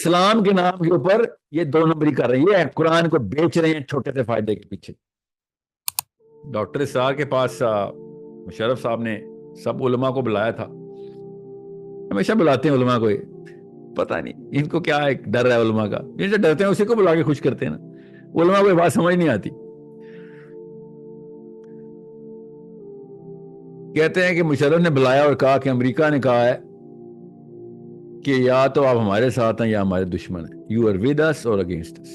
اسلام کے نام کے اوپر یہ دو نمبری کر رہے ہیں، یہ قرآن کو بیچ رہے ہیں چھوٹے سے فائدے کے پیچھے۔ ڈاکٹر اسرار کے پاس مشرف صاحب نے سب علماء کو بلایا تھا، ہمیشہ بلاتے ہیں علماء کو، پتہ نہیں ان کو کیا ایک ڈر ہے علماء کا، جن سے ڈرتے ہیں اسی کو بلا کے خوش کرتے ہیں نا، علماء کو یہ بات سمجھ نہیں آتی۔ کہتے ہیں کہ مشرف نے بلایا اور کہا کہ امریکہ نے کہا ہے کہ یا تو آپ ہمارے ساتھ ہیں یا ہمارے دشمن ہیں، یو آر ود اس اور اگینسٹ اس۔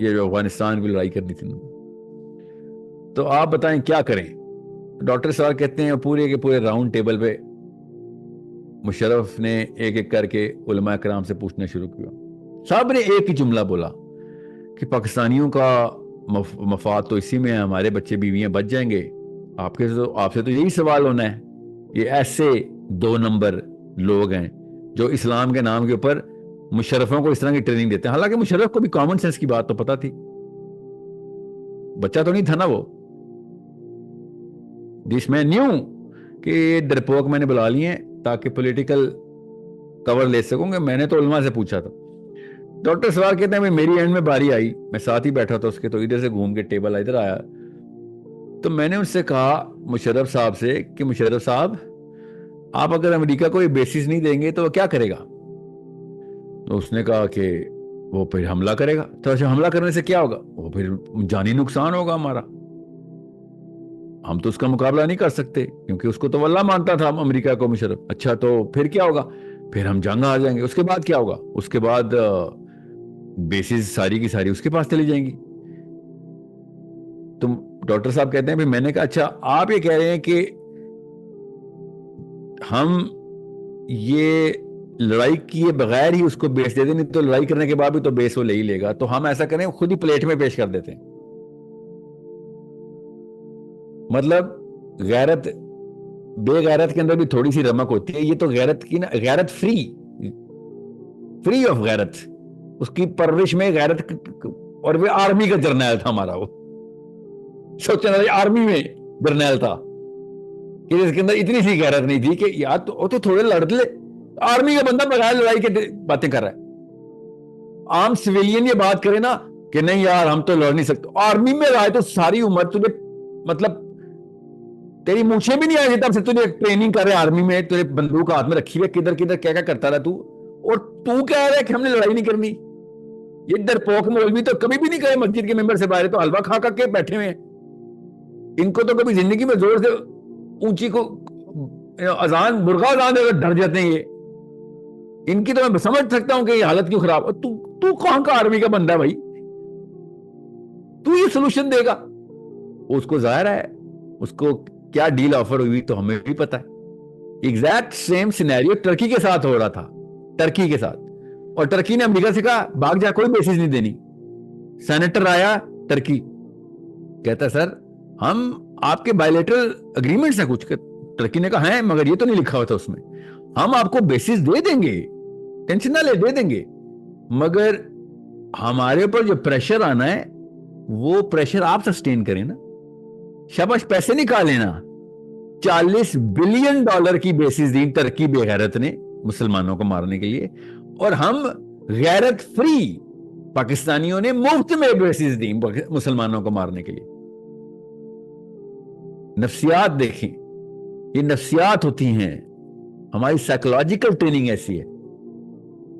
یہ جو افغانستان کی لڑائی کرنی تھی تو آپ بتائیں کیا کریں۔ ڈاکٹر صاحب کہتے ہیں پورے کے پورے راؤنڈ ٹیبل پہ مشرف نے ایک ایک کر کے علماء کرام سے پوچھنا شروع کیا۔ سب نے ایک ہی جملہ بولا کہ پاکستانیوں کا مفاد تو اسی میں ہے، ہمارے بچے بیویاں بچ جائیں گے، آپ سے تو یہی سوال ہونا ہے۔ یہ ایسے دو نمبر لوگ ہیں جو اسلام کے نام کے اوپر مشرفوں کو اس طرح کی ٹریننگ دیتے ہیں، حالانکہ مشرف کو بھی کامن سینس کی بات تو پتہ تھی، بچہ تو نہیں تھا نا وہ۔ دس مین نیو کہ یہ ڈرپوک میں نے بلا لیے ہیں تاکہ پولیٹیکل کور لے سکوں گے، میں نے تو علماء سے پوچھا تھا۔ ڈاکٹر سوال کہتے ہیں میری اینڈ میں باری آئی، میں ساتھ ہی بیٹھا تھا اس کے، تو ادھر سے گھوم کے ٹیبل ادھر آیا تو میں نے ان سے کہا مشرف صاحب سے کہ مشرف صاحب آپ اگر امریکہ کو یہ بیسس نہیں دیں گے تو وہ کیا کرے گا؟ تو اس نے کہا کہ وہ پھر حملہ کرے گا۔ تو اچھا حملہ کرنے سے کیا ہوگا؟ وہ پھر جانی نقصان ہوگا ہمارا، ہم تو اس کا مقابلہ نہیں کر سکتے کیونکہ اس کو تو اللہ مانتا تھا امریکہ کو مشرف۔ اچھا تو پھر کیا ہوگا؟ پھر ہم جنگ آ جائیں گے۔ اس کے بعد کیا ہوگا؟ اس کے بعد بیسز ساری کی ساری اس کے پاس چلی جائیں گی۔ تم ڈاکٹر صاحب کہتے ہیں پھر میں نے کہا اچھا آپ یہ کہہ رہے ہیں کہ ہم یہ لڑائی کیے بغیر ہی اس کو بیس دے دیں، نہیں تو لڑائی کرنے کے بعد بھی تو بیس وہ لے ہی لے گا، تو ہم ایسا کریں خود ہی پلیٹ میں پیش کر دیتے ہیں۔ مطلب غیرت، بے غیرت کے اندر بھی تھوڑی سی رمق ہوتی ہے، یہ تو غیرت کی نا، غیرت فری آف غیرت، اس کی پرورش میں غیرت، اور وہ آرمی کا جرنیل تھا ہمارا، وہ سوچنا آرمی میں جرنیل تھا کہ اس کے اندر اتنی سی غیرت نہیں تھی کہ یار تو تھوڑے لڑ لے، آرمی کا بندہ بغیر لڑائی کے باتیں کر رہا ہے۔ عام سویلین یہ بات کرے نا کہ نہیں یار ہم تو لڑ نہیں سکتے، آرمی میں رہے تو ساری عمر تجھے مطلب تیری مونچھیں بھی نہیں آئی تب سے تجھے ٹریننگ کر رہے آرمی میں، تجھے بندوق ہاتھ میں رکھی ہوئے کدھر کدھر کیا کیا کرتا رہا تو، اور تو کہہ رہا ہے کہ ہم نے لڑائی نہیں کرنی۔ یہ ڈرپوک مولوی تو کبھی بھی نہیں کہے مسجد کے ممبر سے باہر، تو حلوہ کھا کر کے بیٹھے ہوئے ہیں، ان کو تو کبھی زندگی میں زور سے اونچی کو اذان مرغا اذان دے ڈر جاتے ہیں یہ، ان کی تو میں سمجھ سکتا ہوں کہ یہ حالت کیوں خراب۔ تو کہاں کا آرمی کا بندہ ہے بھائی؟ تو یہ سلوشن دے گا؟ اس کو ظاہر ہے اس کو کیا ڈیل آفر ہوئی تو ہمیں بھی پتا ہے۔ ایگزیکٹ سیم سینیریو ٹرکی کے ساتھ ہو رہا تھا، ٹرکی کے ساتھ، اور ٹرکی نے امریکہ سے کہا بھاگ جا، کوئی بیسس نہیں دینی۔ سینیٹر آیا ٹرکی، کہتا سر ہم آپ کے بائیلیٹرل اگریمنٹس ہیں کچھ، ٹرکی نے کہا ہے مگر یہ تو نہیں لکھا ہوا تھا اس میں، ہم آپ کو بیسس دے دیں گے، ٹینشن نہ لے، دے دیں گے، مگر ہمارے اوپر جو پریشر آنا ہے وہ پریشر آپ سسٹین کریں نا، شاباش پیسے نکالیں نا۔ $40 بلین کی بیسس دی ٹرکی بے غیرت نے مسلمانوں کو مارنے کے لیے، اور ہم غیرت فری پاکستانیوں نے مفت میں بیسس دی مسلمانوں کو مارنے کے لیے۔ نفسیات دیکھیں، یہ نفسیات ہوتی ہیں، ہماری سائیکولوجیکل ٹریننگ ایسی ہے۔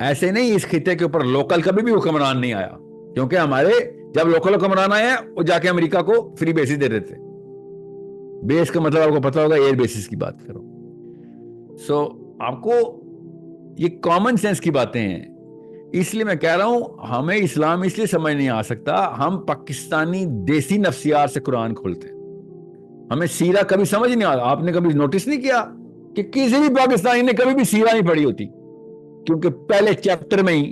ایسے نہیں اس خطے کے اوپر لوکل کبھی بھی حکمران نہیں آیا، کیونکہ ہمارے جب لوکل حکمران آئے وہ جا کے امریکہ کو فری بیسس دے دیتے۔ بیس کا مطلب آپ کو پتا ہوگا ایئر بیسس کی بات کرو۔ سو آپ کو یہ کامن سینس کی باتیں ہیں، اس لیے میں کہہ رہا ہوں ہمیں اسلام اس لیے سمجھ نہیں آ سکتا، ہم پاکستانی دیسی نفسیات سے قرآن کھولتے ہیں، ہمیں سیرہ کبھی سمجھ نہیں آتا۔ آپ نے کبھی نوٹس نہیں کیا کہ کسی بھی پاکستانی نے کبھی بھی سیرہ نہیں پڑھی ہوتی، کیونکہ پہلے چیپٹر میں ہی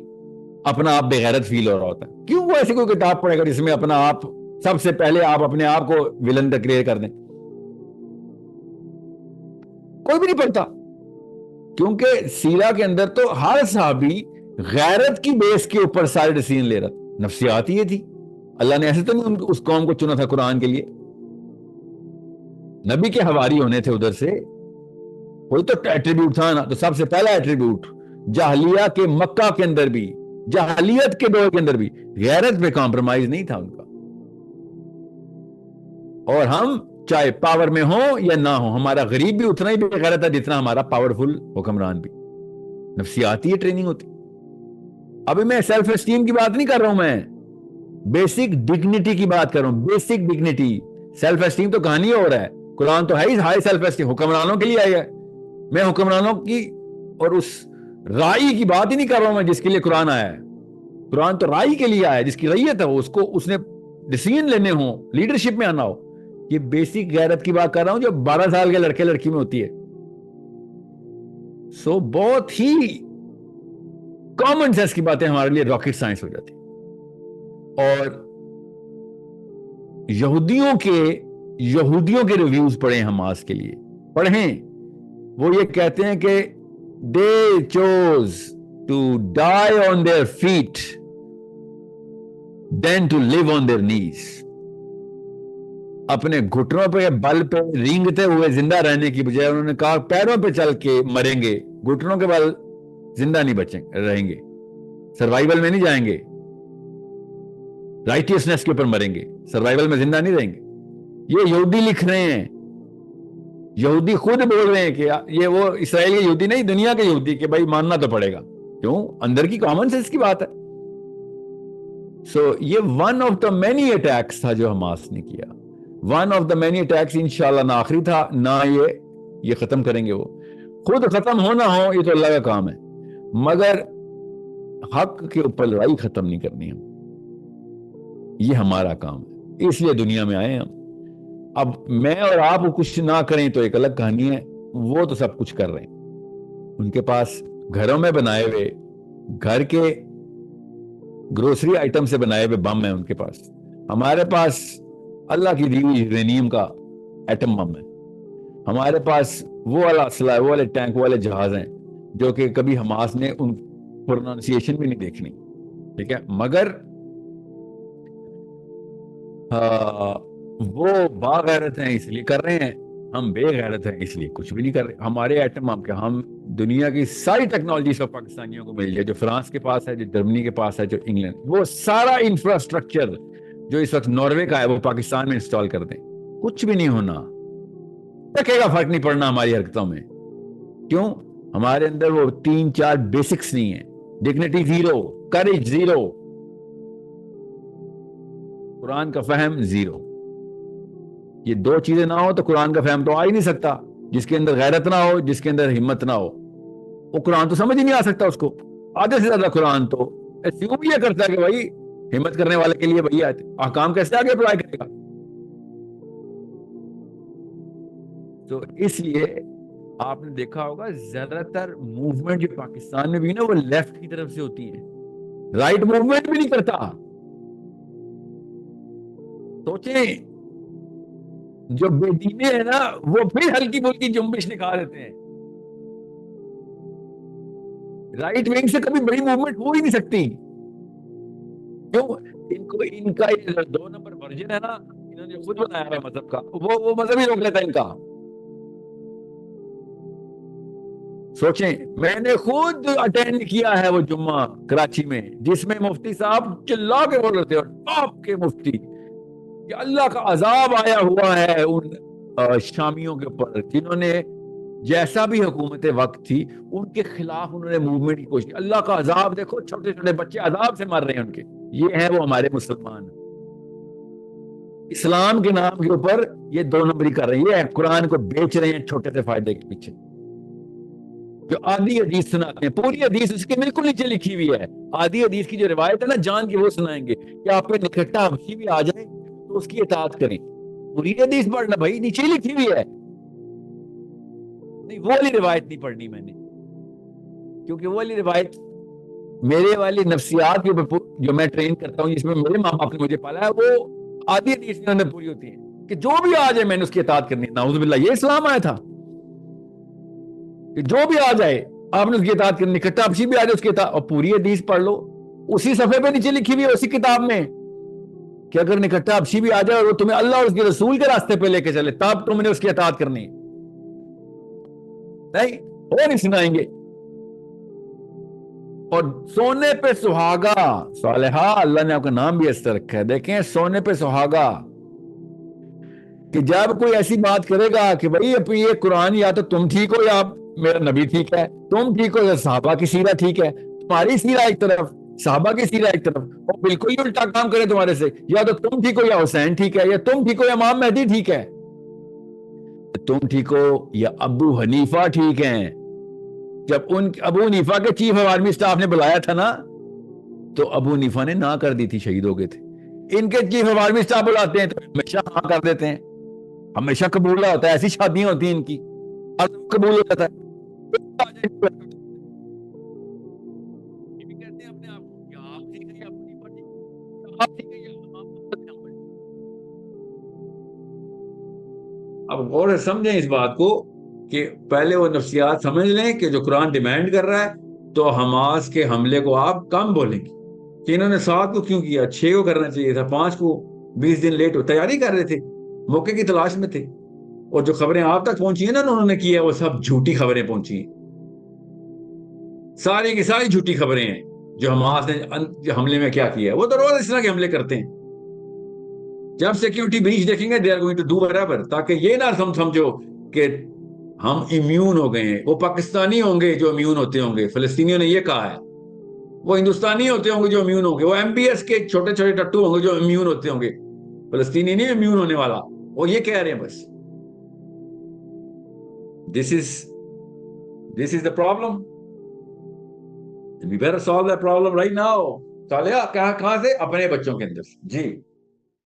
اپنا آپ بے غیرت فیل ہو رہا ہوتا ہے۔ کیوں وہ ایسی کوئی کتاب پڑھے گا جس میں اپنا آپ سب سے پہلے آپ اپنے آپ کو ولن ڈکلیئر کر دیں؟ کوئی بھی نہیں پڑھتا، کیونکہ سیرہ کے اندر تو ہر صحابی غیرت کی بیس کے اوپر سارے ڈیسیژن لے رہا تھا، نفسیات ہی تھی۔ اللہ نے ایسے تو نہیں اس قوم کو چنا تھا قرآن کے لیے، نبی کے حواری ہونے تھے ادھر سے، کوئی تو ایٹریبیوٹ تھا نا۔ تو سب سے پہلا ایٹریبیوٹ جاہلیہ کے مکہ کے اندر بھی جاہلیت کے دور کے اندر بھی غیرت پہ کمپرومائز نہیں تھا ان کا. اور ہم چاہے پاور میں ہوں یا نہ ہوں, ہمارا غریب بھی اتنا ہی بے غیرت ہے جتنا ہمارا پاورفل حکمران بھی. نفسیاتی ٹریننگ ہوتی. ابھی میں سیلف اسٹیم کی بات نہیں کر رہا ہوں, میں بیسک ڈگنیٹی کی بات کر رہا ہوں. Basic dignity. سیلف اسٹیم تو کہانی ہو رہا ہے, قرآن تو ہے ہی ہائی سیلف اسٹیم, حکمرانوں کے لیے آیا ہے. میں حکمرانوں کی اور اس رائی کی بات ہی نہیں کر رہا ہوں میں جس کے لیے قرآن آیا ہے. قرآن تو رائی کے لیے آیا ہے, جس کی رعیت ہے اس نے ڈیسیژن لینے ہوں, لیڈرشپ میں آنا ہو. یہ بیسک غیرت کی بات کر رہا ہوں جو 12 سال کے لڑکے لڑکی میں ہوتی ہے. سو بہت ہی کامن سینس کی باتیں ہمارے لیے راکٹ سائنس ہو جاتی. اور یہودیوں کے ریویوز پڑھیں, حماس کے لیے پڑھیں. وہ یہ کہتے ہیں کہ they chose to die on their feet than to live on their knees. اپنے گھٹنوں پہ بل پہ رینگتے ہوئے زندہ رہنے کی بجائے انہوں نے کہا پیروں پہ چل کے مریں گے, گھٹنوں کے بل زندہ نہیں رہیں گے, سروائیول میں نہیں جائیں گے, رائٹیسنس کے اوپر مریں گے, سروائیول میں زندہ نہیں رہیں گے. یہ یہودی لکھ رہے ہیں, یہودی خود بول رہے ہیں کہ یہ وہ اسرائیل کے یہودی نہیں, دنیا کے یہودی, کہ بھائی ماننا تو پڑے گا. کیوں؟ اندر کی کامن سینس کی بات ہے. سو یہ one of the many attacks تھا جو حماس نے کیا. One of the many attacks. انشاءاللہ نہ آخری تھا نہ یہ ختم کریں گے. وہ خود ختم ہونا ہو یہ تو اللہ کا کام ہے, مگر حق کے اوپر لڑائی ختم نہیں کرنی ہم, یہ ہمارا کام ہے. اس لیے دنیا میں آئے ہم. اب میں اور آپ کچھ نہ کریں تو ایک الگ کہانی ہے, وہ تو سب کچھ کر رہے ہیں. ان کے پاس گھروں میں بنائے ہوئے, گھر کے گروسری آئٹم سے بنائے ہوئے بم ہیں ان کے پاس. ہمارے پاس اللہ کی دی ہوئی یورینیم کا ایٹم بم ہے. ہمارے پاس وہ والا اسلحہ, وہ والے ٹینک, وہ والے جہاز ہیں جو کہ کبھی حماس نے ان پروننسیشن بھی نہیں دیکھنی. ٹھیک ہے, مگر وہ باغیرت ہیں اس لیے کر رہے ہیں, ہم بے غیرت ہیں اس لیے کچھ بھی نہیں کر رہے. ہمارے ایٹم بم کے, ہم دنیا کی ساری ٹیکنالوجی سب پاکستانیوں کو مل جائے, جو فرانس کے پاس ہے, جو جرمنی کے پاس ہے, جو انگلینڈ, وہ سارا انفراسٹرکچر جو اس وقت ناروے کا ہے وہ پاکستان میں انسٹال کر دیں, کچھ بھی نہیں ہونا. تکے گا فرق نہیں پڑنا ہماری حرکتوں میں. کیوں؟ ہمارے اندر وہ 3-4 بیسکس نہیں ہیں. ڈگنیٹی زیرو, کریج زیرو, قرآن کا فہم زیرو. یہ دو چیزیں نہ ہو تو قرآن کا فہم تو آ ہی نہیں سکتا. جس کے اندر غیرت نہ ہو, جس کے اندر ہمت نہ ہو, وہ قرآن تو سمجھ ہی نہیں آ سکتا اس کو. آدھے سے زیادہ قرآن تو ایسیوم یہ کرتا ہے کہ بھائی ہمت کرنے والے کے لیے بھائی احکام کیسے آگے اپلائی کرے گا. تو اس لیے آپ نے دیکھا ہوگا زیادہ تر موومنٹ جو پاکستان میں بھی نا وہ لیفٹ کی طرف سے ہوتی ہے, رائٹ موومنٹ بھی نہیں کرتا. سوچیں, جو بے دینے ہیں نا وہ پھر ہلکی پھلکی جنبش نکال دیتے ہیں. رائٹ ونگ سے کبھی بڑی موومنٹ ہو ہی نہیں سکتی. کیوں؟ ان کا 2 نمبر ورژن ہے نا, انہوں نے خود بنایا ہے مذہب کا, وہ مذہب ہی روک لیتا ہے ان کا. سوچیں, میں نے خود اٹینڈ کیا ہے وہ جمعہ کراچی میں جس میں مفتی صاحب چلا کے بول رہے تھے, اور ٹاپ کے مفتی, کہ اللہ کا عذاب آیا ہوا ہے ان شامیوں کے اوپر جنہوں نے جیسا بھی حکومت وقت تھی ان کے خلاف انہوں نے موومنٹ کی کوشش کی. اللہ کا عذاب دیکھو, چھوٹے چھوٹے بچے عذاب سے مر رہے ہیں ان کے. یہ ہیں وہ ہمارے مسلمان, اسلام کے نام کے اوپر یہ 2 نمبری کر رہے ہیں. یہ قرآن کو بیچ رہے ہیں چھوٹے سے فائدے کے پیچھے. جو آدھی حدیث سناتے ہیں, پوری حدیث اس کے بالکل نیچے لکھی ہوئی ہے. آدھی حدیث کی جو روایت ہے نا جان کی, وہ سنائیں گے کہ آپ پہ نکھٹا حبشی بھی آ جائے تو اس کی اطاعت کریں. پوری حدیث پڑھنا بھائی, نیچے لکھی ہوئی ہے. نہیں, وہ والی روایت نہیں پڑھنی میں نے, کیونکہ وہ والی روایت میرے والی نفسیات جو میں ٹرین کرتا ہوں, جس میں میرے ماں باپ نے مجھے پالا ہے, وہ آدھی حدیث میں پوری ہوتی ہے کہ جو بھی آ جائے میں نے اس کی اطاعت کرنی. نعوذ باللہ, یہ اسلام آیا تھا کہ جو بھی آ جائے آپ نے اس کی اطاعت کرنی. نکھٹا حبشی بھی آ جائے اس کی اطاعت. اور پوری حدیث پڑھ لو, اسی صفحے پہ نیچے لکھی ہوئی ہے اسی کتاب میں کہ اگر نکھٹا حبشی بھی آ جائے اور وہ تمہیں اللہ اور اس کے رسول کے راستے پہ لے کے چلے تب تم نے اس کی اطاعت کرنی. نہیں, وہ نہیں سنائیں گے. اور سونے پہ سہاگا صالحہ، اللہ نے آپ کا نام بھی اس طرح رکھا ہے، دیکھیں سونے پہ سہاگا، کہ جب کوئی ایسی بات کرے گا کہ بھائی یہ قرآن یا تو تم ٹھیک ہو یا میرا نبی ٹھیک ہے، تم ٹھیک ہو یا صحابہ کی سیرہ ٹھیک ہے، تمہاری سیرہ ایک طرف، صحابہ کی سیرہ ایک طرف، وہ بالکل ہی الٹا کام کرے تمہارے سے، یا تو تم ٹھیک ہو یا حسین ٹھیک ہے، یا تم ٹھیک ہو یا امام مہدی ٹھیک ہے، تم ٹھیک ہو یا ابو حنیفہ ٹھیک ہیں۔ جب ابو حنیفہ کے چیف آف آرمی سٹاف نے بلایا تھا نا، تو ابو حنیفہ نے نہ کر دی تھی، شہید ہو گئے تھے۔ ان کے چیف آف آرمی سٹاف بلاتے ہیں تو ہمیشہ ہاں کر دیتے ہیں، ہمیشہ قبول ہوتا ہے، ایسی شادیاں ہوتی ہیں ان کی، قبول ہو جاتا ہے۔ اب غور سے سمجھیں اس بات کو کہ پہلے وہ نفسیات سمجھ لیں کہ جو قرآن ڈیمانڈ کر رہا ہے، تو حماس کے حملے کو آپ کم بولیں گے کہ انہوں نے 7 کو کیوں کیا، 6 کو کرنا چاہیے تھا، 5 کو، 20 دن لیٹ ہو، تیاری کر رہے تھے، موقع کی تلاش میں تھے۔ اور جو خبریں آپ تک پہنچی ہیں نا انہوں نے کیا، وہ سب جھوٹی خبریں پہنچی ہیں، ساری کی ساری جھوٹی خبریں ہیں۔ جو حماس نے حملے میں کیا کیا ہے، وہ تو روز اس طرح کے حملے کرتے ہیں۔ جب سیکیورٹی بریچ دیکھیں گے they are going to do برابر، تاکہ یہ نہ سمجھو کہ ہم امیون ہو گئے ہیں۔ وہ پاکستانی ہوں گے جو امیون ہوتے ہوں گے، فلسطینیوں نے یہ کہا ہے، وہ ہندوستانی ہوتے ہوں گے جو امیون ہوں گے، وہ ایم بی ایس کے چھوٹے چھوٹے ٹٹو ہوں گے جو امیون ہوتے ہوں گے، فلسطینی نہیں امیون ہونے والا، وہ یہ کہہ رہے ہیں بس۔ This is the problem. We better solve that problem right now. کہاں سے؟ اپنے بچوں کے اندر، جی۔